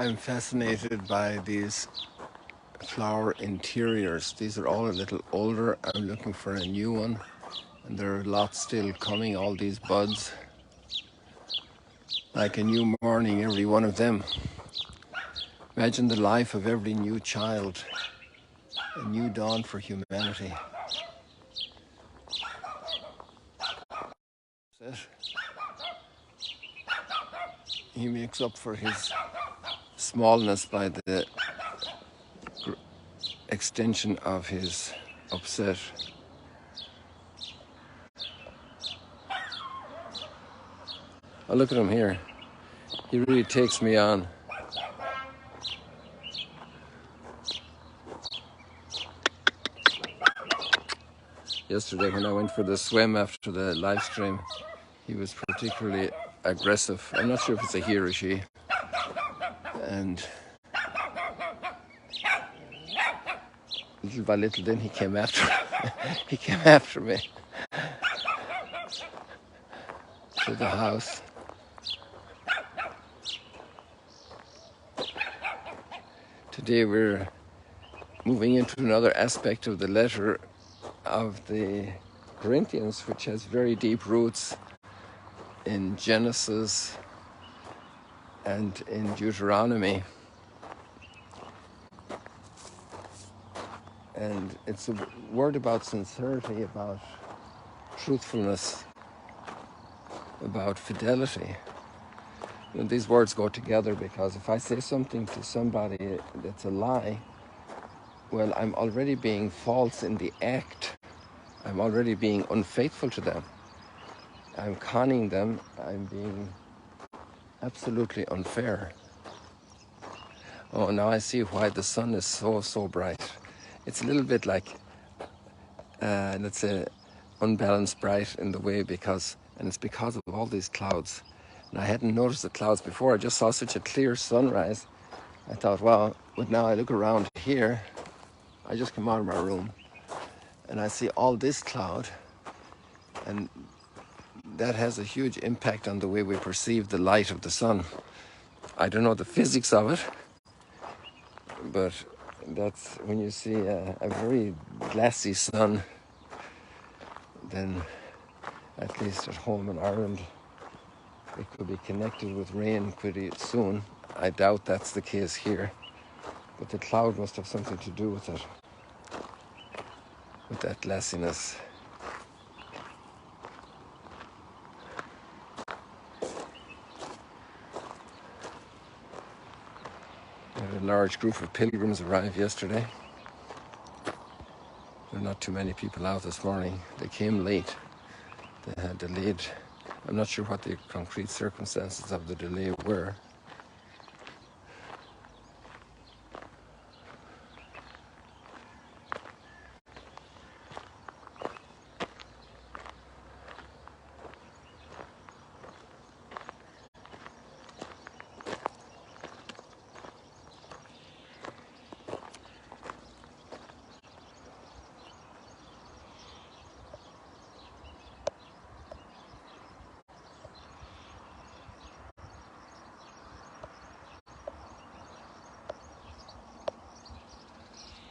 I'm fascinated by these flower interiors. These are all a little older. I'm looking for a new one, and there are lots still coming, all these buds. Like a new morning, every one of them. Imagine the life of every new child, a new dawn for humanity. He makes up for his smallness by the extension of his upset. Oh, look at him here. He really takes me on. Yesterday when I went for the swim after the live stream, he was particularly aggressive. I'm not sure if it's a he or she. And little by little then he came after he came after me to the house. Today we're moving into another aspect of the letter of the Corinthians, which has very deep roots in Genesis and in Deuteronomy. And it's a word about sincerity, about truthfulness, about fidelity. And these words go together, because if I say something to somebody that's a lie, well, I'm already being false in the act. I'm already being unfaithful to them. I'm conning them. I'm being absolutely unfair. Oh, now I see why the sun is so bright. It's a little bit like, let's say, unbalanced bright in the way, and it's because of all these clouds. And I hadn't noticed the clouds before. I just saw such a clear sunrise. I thought, well, but now I look around here. I just come out of my room and I see all this cloud, and that has a huge impact on the way we perceive the light of the sun. I don't know the physics of it, but that's when you see a very glassy sun, then at least at home in Ireland, it could be connected with rain pretty soon. I doubt that's the case here, but the cloud must have something to do with it, with that glassiness. We had a large group of pilgrims arrive yesterday. There are not too many people out this morning. They came late. They had delayed. I'm not sure what the concrete circumstances of the delay were.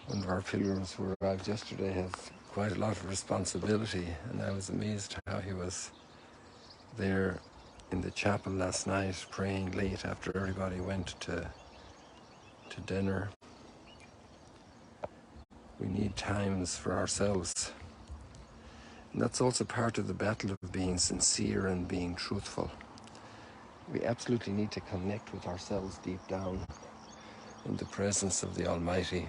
One of our pilgrims who arrived yesterday has quite a lot of responsibility, and I was amazed how he was there in the chapel last night praying late after everybody went to dinner. We need times for ourselves. And that's also part of the battle of being sincere and being truthful. We absolutely need to connect with ourselves deep down in the presence of the Almighty.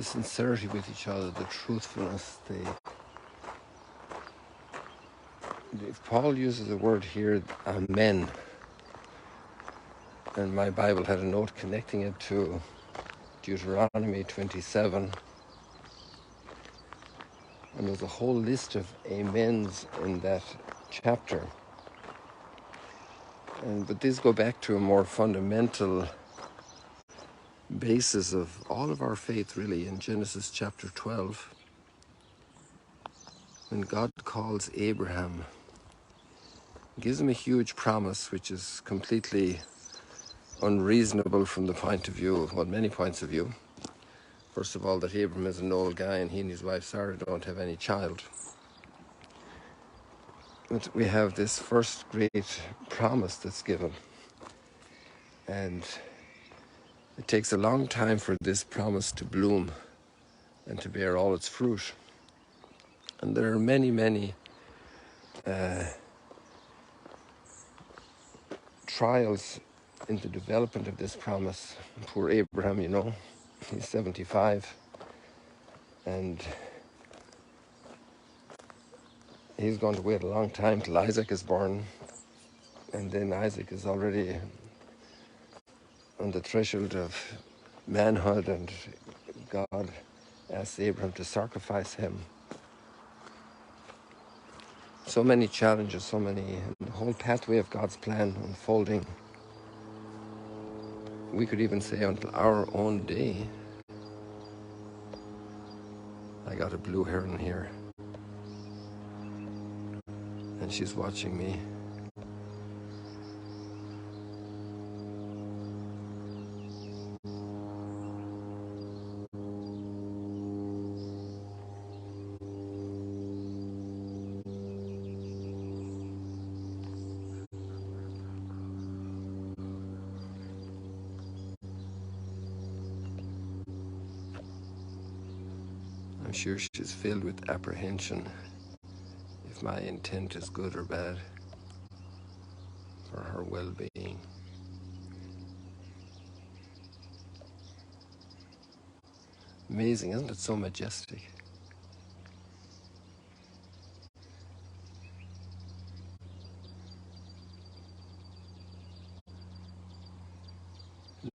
sincerity with each other, the truthfulness, if Paul uses the word here, amen, and my Bible had a note connecting it to Deuteronomy 27, and there's a whole list of amens in that chapter. But these go back to a more fundamental basis of all of our faith, really, in Genesis chapter 12. When God calls Abraham, gives him a huge promise, which is completely unreasonable from the point of view, well, many points of view. First of all, that Abraham is an old guy and he and his wife Sarah don't have any child. But we have this first great promise that's given. And it takes a long time for this promise to bloom and to bear all its fruit. And there are many, many trials in the development of this promise. Poor Abraham, you know, he's 75. And he's going to wait a long time till Isaac is born. And then Isaac is already on the threshold of manhood, and God asks Abraham to sacrifice him. So many challenges, so many, the whole pathway of God's plan unfolding. We could even say until our own day. I got a blue heron here, and she's watching me. I'm sure she's filled with apprehension if my intent is good or bad for her well-being. Amazing, isn't it? So majestic.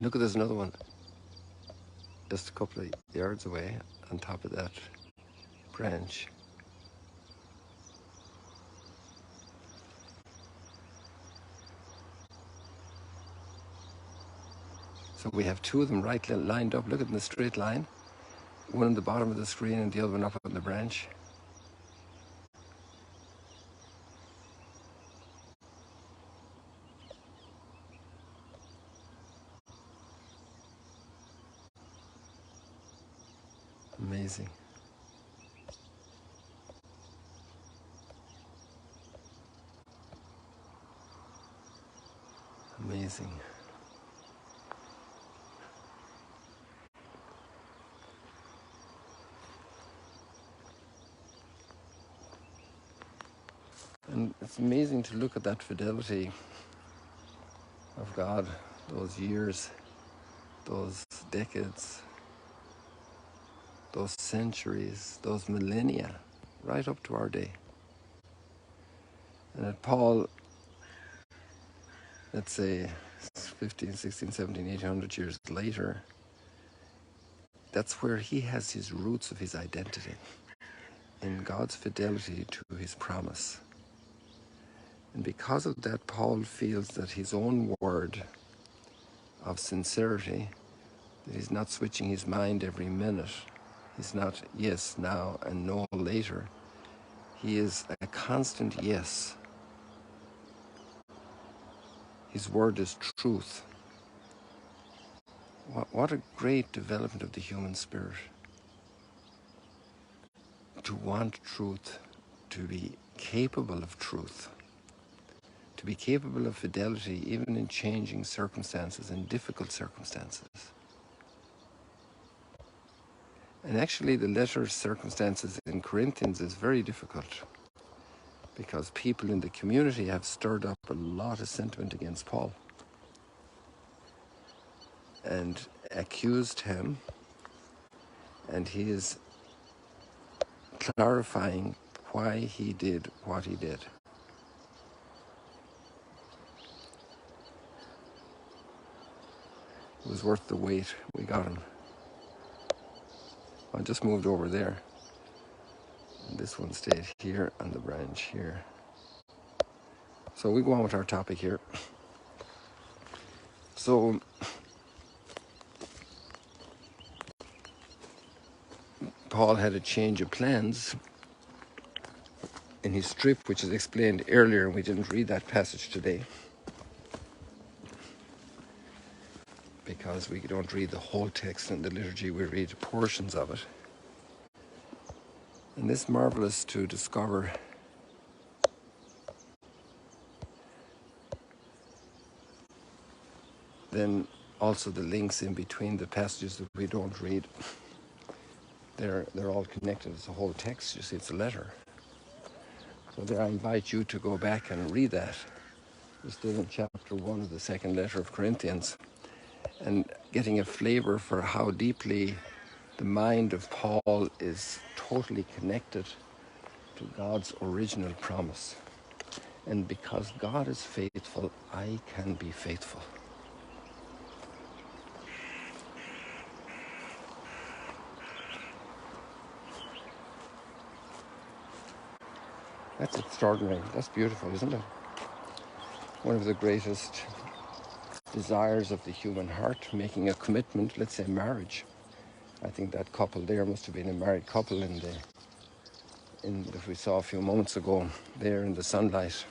Look at this, another one, just a couple of yards away on top of that branch. So we have two of them right lined up. Look at them in the straight line. One on the bottom of the screen and the other one up on the branch. Amazing. Amazing. And it's amazing to look at that fidelity of God, those years, those decades, those centuries, those millennia, right up to our day. And at Paul, let's say 15, 16, 17, 1800 years later, that's where he has his roots of his identity, in God's fidelity to his promise. And because of that, Paul feels that his own word of sincerity, that he's not switching his mind every minute, he's not yes now and no later, he is a constant yes. His word is truth. What a great development of the human spirit. To want truth, to be capable of truth, to be capable of fidelity even in changing circumstances, in difficult circumstances. And actually the letter circumstances in Corinthians is very difficult, because people in the community have stirred up a lot of sentiment against Paul and accused him and he is clarifying why he did what he did. It was worth the wait. We got him. I just moved over there. And this one stayed here on the branch here. So we go on with our topic here. So Paul had a change of plans in his trip, which is explained earlier. We didn't read that passage today because we don't read the whole text in the liturgy. We read portions of it. And it's marvelous to discover then also the links in between the passages that we don't read. They're all connected. It's a whole text. You see, it's a letter. So there I invite you to go back and read that. We're still in chapter 1 of the second letter of Corinthians, and getting a flavor for how deeply the mind of Paul is totally connected to God's original promise. And because God is faithful, I can be faithful. That's extraordinary. That's beautiful, isn't it? One of the greatest desires of the human heart, making a commitment, let's say marriage. I think that couple there must have been a married couple that we saw a few moments ago there in the sunlight.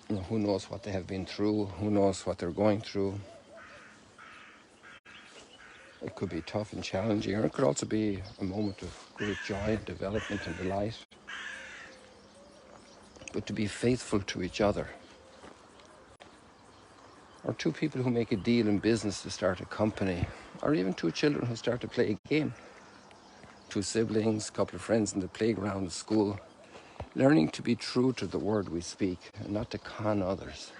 You know, who knows what they have been through, who knows what they're going through. It could be tough and challenging, or it could also be a moment of great joy, development and delight. But to be faithful to each other. Or two people who make a deal in business to start a company, or even two children who start to play a game. Two siblings, a couple of friends in the playground at school, learning to be true to the word we speak and not to con others.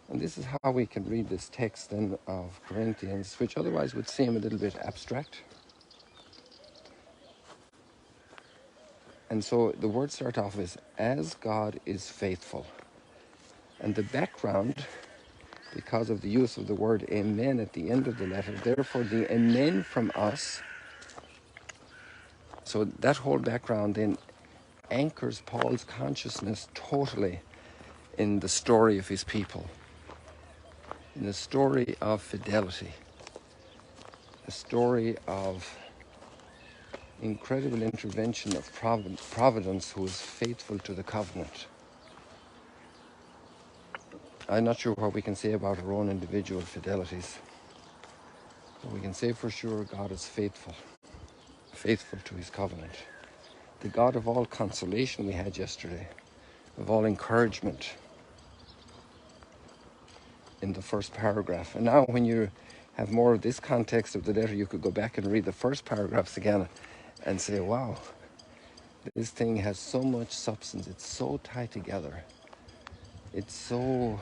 And this is how we can read this text then of Corinthians, which otherwise would seem a little bit abstract. And so the words start off as God is faithful. And the background, because of the use of the word amen at the end of the letter, therefore the amen from us. So that whole background then anchors Paul's consciousness totally in the story of his people, in the story of fidelity, a story of incredible intervention of providence who is faithful to the covenant. I'm not sure what we can say about our own individual fidelities, but we can say for sure God is faithful, faithful to his covenant. The God of all consolation we had yesterday, of all encouragement in the first paragraph. And now when you have more of this context of the letter, you could go back and read the first paragraphs again and say, wow, this thing has so much substance. It's so tied together. It's so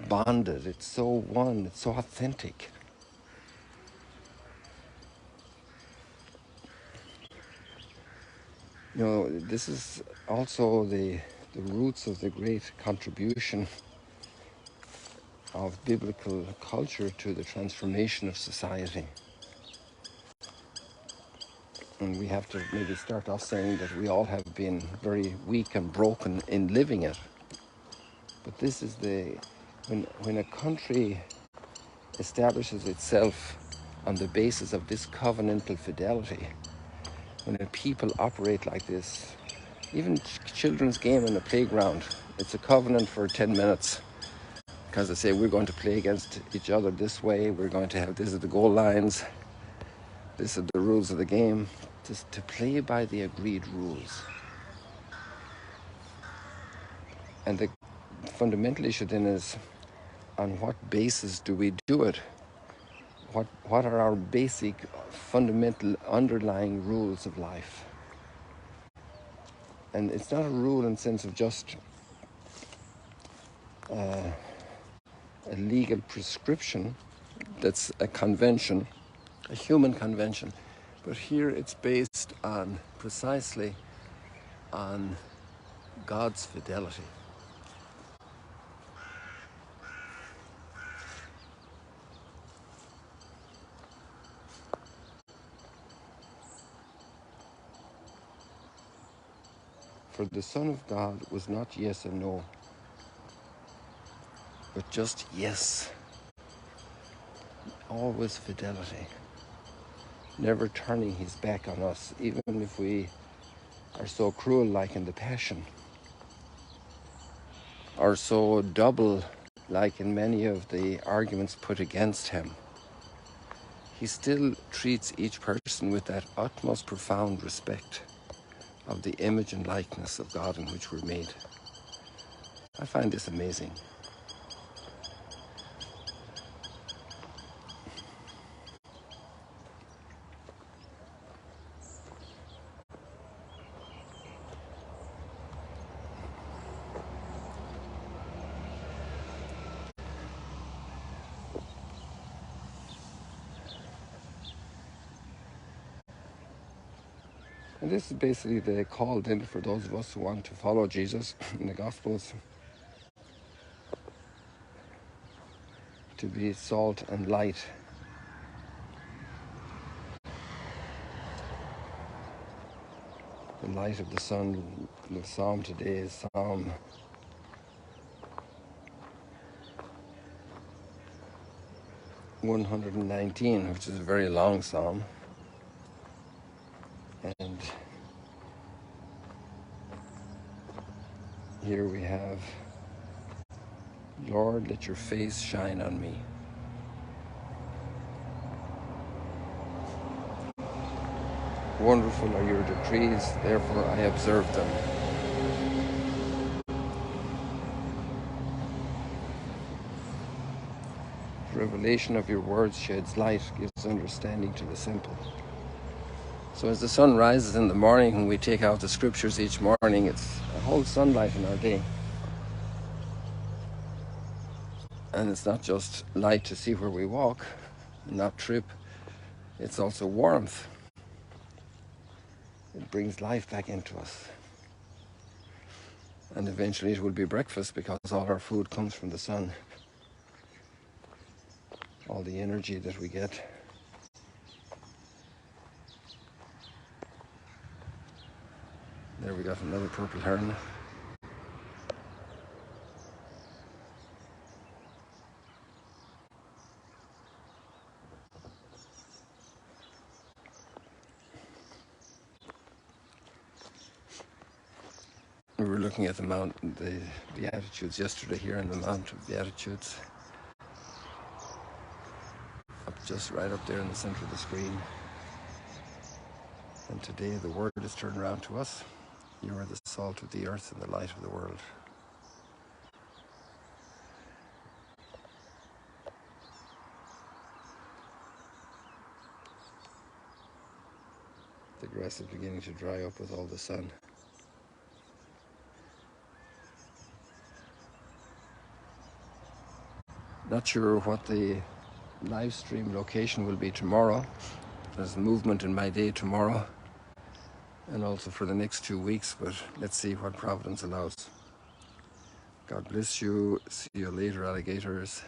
bonded. It's so one. It's so authentic. You know, this is also the roots of the great contribution of biblical culture to the transformation of society. And we have to maybe start off saying that we all have been very weak and broken in living it. But this is when a country establishes itself on the basis of this covenantal fidelity, when a people operate like this, even children's game in the playground, it's a covenant for 10 minutes. Because they say we're going to play against each other this way, we're going to have, this is the goal lines, this are the rules of the game, just to play by the agreed rules. And the fundamental issue then is, on what basis do we do it? What are our basic, fundamental, underlying rules of life? And it's not a rule in the sense of just a legal prescription that's a convention, a human convention. But here it's based on precisely on God's fidelity. For the Son of God was not yes and no, but just yes. Always fidelity. Never turning his back on us, even if we are so cruel like in the Passion, or so double like in many of the arguments put against him. He still treats each person with that utmost profound respect of the image and likeness of God in which we're made. I find this amazing. And this is basically the call then for those of us who want to follow Jesus in the Gospels, to be salt and light. The light of the sun. The psalm today is Psalm 119, which is a very long psalm. And here we have, Lord, let your face shine on me. Wonderful are your decrees, therefore I observe them. The revelation of your words sheds light, gives understanding to the simple. So as the sun rises in the morning, when we take out the scriptures each morning, it's a whole sunlight in our day. And it's not just light to see where we walk, not trip, it's also warmth. It brings life back into us. And eventually it will be breakfast, because all our food comes from the sun. All the energy that we get. There we got another purple heron. We were looking at the Beatitudes yesterday here on the Mount of Beatitudes. Just right up there in the center of the screen. And today the word is turned around to us. You are the salt of the earth and the light of the world. The grass is beginning to dry up with all the sun. Not sure what the live stream location will be tomorrow. There's movement in my day tomorrow, and also for the next 2 weeks, but let's see what Providence allows. God bless you. See you later, alligators.